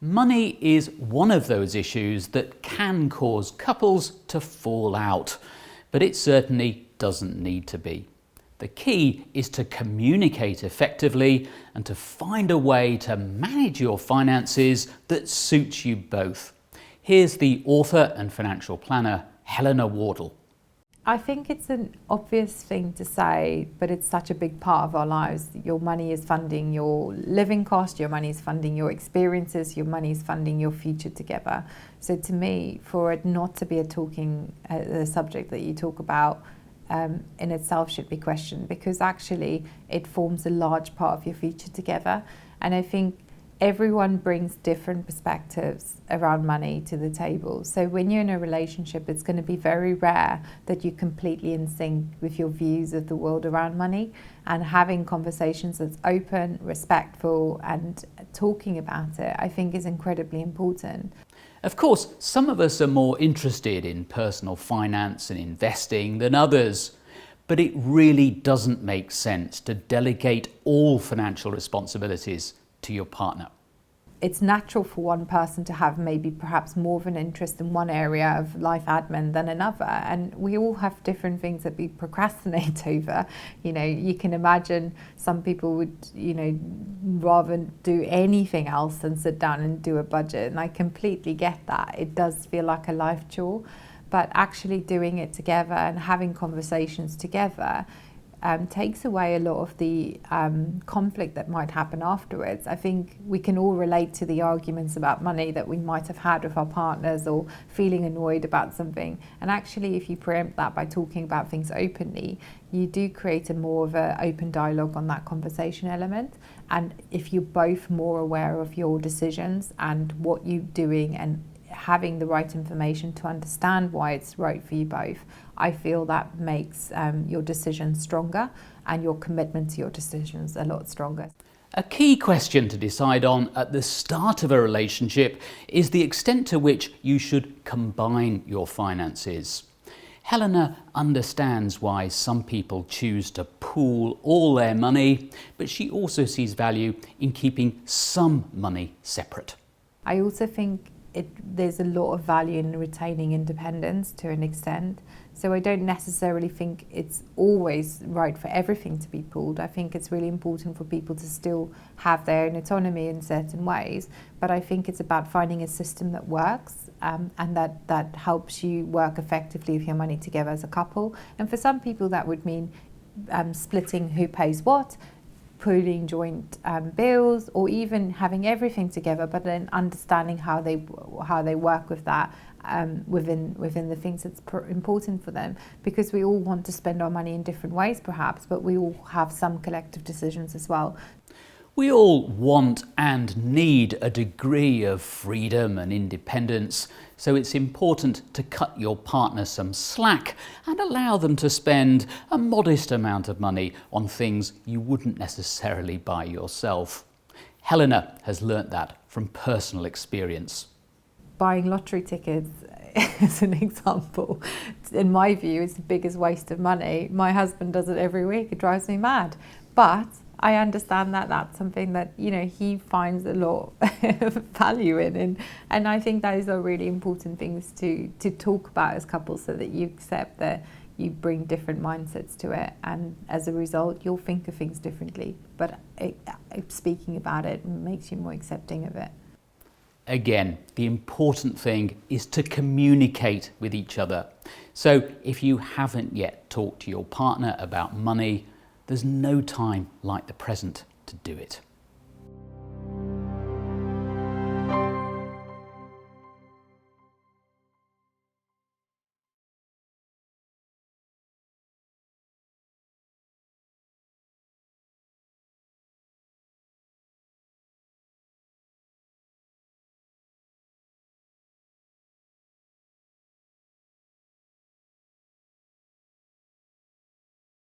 Money is one of those issues that can cause couples to fall out, but it certainly doesn't need to be. The key is to communicate effectively and to find a way to manage your finances that suits you both. Here's the author and financial planner, Helena Wardle. I think it's an obvious thing to say, but it's such a big part of our lives. Your money is funding your living cost, your money is funding your experiences, your money is funding your future together. So to me, for it not to be a subject that you talk about in itself should be questioned, because actually it forms a large part of your future together. And I think everyone brings different perspectives around money to the table. So when you're in a relationship, it's going to be very rare that you're completely in sync with your views of the world around money, and having conversations that's open, respectful, and talking about it, I think is incredibly important. Of course, some of us are more interested in personal finance and investing than others, but it really doesn't make sense to delegate all financial responsibilities to your partner. It's natural for one person to have perhaps more of an interest in one area of life admin than another, and we all have different things that we procrastinate over. You can imagine some people would, rather do anything else than sit down and do a budget, and I completely get that. It does feel like a life chore, but actually doing it together and having conversations together takes away a lot of the conflict that might happen afterwards. I think we can all relate to the arguments about money that we might have had with our partners, or feeling annoyed about something. And actually, if you preempt that by talking about things openly, you do create more of an open dialogue on that conversation element. And if you're both more aware of your decisions and what you're doing, and having the right information to understand why it's right for you both, I feel that makes your decisions stronger and your commitment to your decisions a lot stronger. A key question to decide on at the start of a relationship is the extent to which you should combine your finances. Helena understands why some people choose to pool all their money, but she also sees value in keeping some money separate. I also think there's a lot of value in retaining independence to an extent. So I don't necessarily think it's always right for everything to be pooled. I think it's really important for people to still have their own autonomy in certain ways, but I think it's about finding a system that works and that helps you work effectively with your money together as a couple. And for some people that would mean splitting who pays what, pooling joint bills, or even having everything together, but then understanding how they work with that within the things that's important for them, because we all want to spend our money in different ways perhaps, but we all have some collective decisions as well. We all want and need a degree of freedom and independence, so it's important to cut your partner some slack and allow them to spend a modest amount of money on things you wouldn't necessarily buy yourself. Helena has learnt that from personal experience. Buying lottery tickets as an example, in my view, is the biggest waste of money. My husband does it every week. It drives me mad. But I understand that that's something that he finds a lot of value in, and I think those are really important things to talk about as couples, so that you accept that you bring different mindsets to it, and as a result you'll think of things differently, but speaking about it makes you more accepting of it. Again, the important thing is to communicate with each other. So if you haven't yet talked to your partner about money, there's no time like the present to do it.